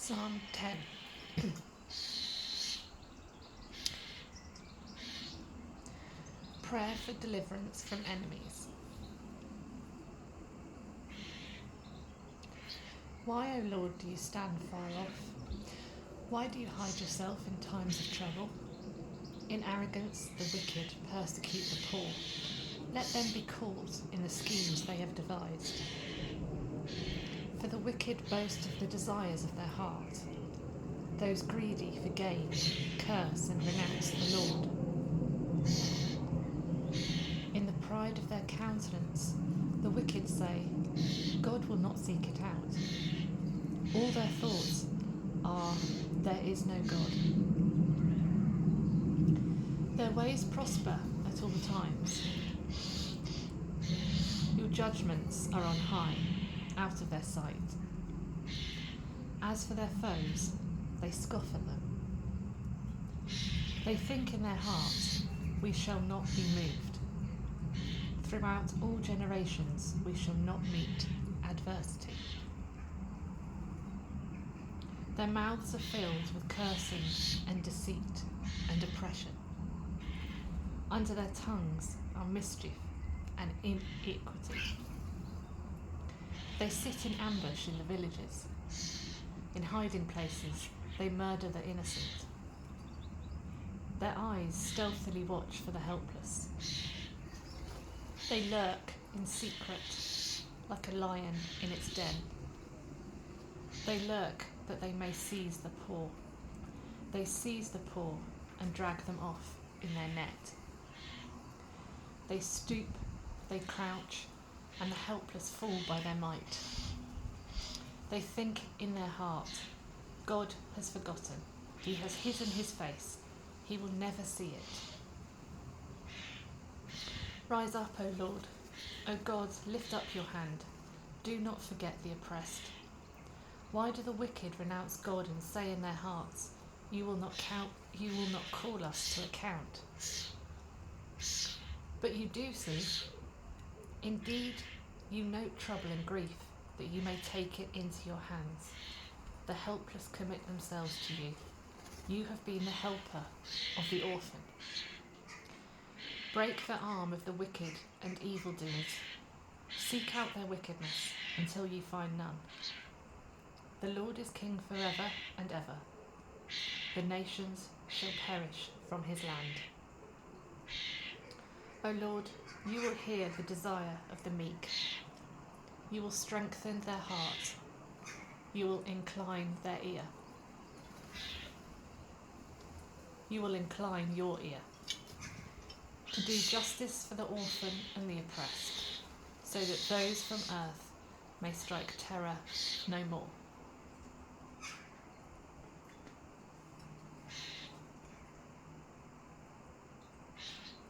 Psalm 10. Prayer for deliverance from enemies. Why, O Lord, do you stand far off? Why do you hide yourself in times of trouble? In arrogance, the wicked persecute the poor. Let them be caught in the schemes they have devised. For the wicked boast of the desires of their heart. Those greedy for gain curse and renounce the Lord. In the pride of their countenance, the wicked say, God will not seek it out. All their thoughts are, there is no God. Their ways prosper at all times. Your judgments are on high, out of their sight. As for their foes, they scoff at them. They think in their hearts, we shall not be moved. Throughout all generations, we shall not meet adversity. Their mouths are filled with cursing and deceit and oppression. Under their tongues are mischief and iniquity. They sit in ambush in the villages. In hiding places, they murder the innocent. Their eyes stealthily watch for the helpless. They lurk in secret, like a lion in its den. They lurk that they may seize the poor. They seize the poor and drag them off in their net. They stoop, they crouch, and the helpless fall by their might. They think in their heart, God has forgotten. He has hidden his face. He will never see it. Rise up, O Lord. O God, lift up your hand. Do not forget the oppressed. Why do the wicked renounce God and say in their hearts, you will not call us to account? But you do see. Indeed, you note trouble and grief, that you may take it into your hands. The helpless commit themselves to you. You have been the helper of the orphan. Break the arm of the wicked and evildoers. Seek out their wickedness until you find none. The Lord is king forever and ever. The nations shall perish from his land. O Lord, you will hear the desire of the meek. You will strengthen their heart. You will incline their ear. You will incline your ear to do justice for the orphan and the oppressed, so that those from earth may strike terror no more.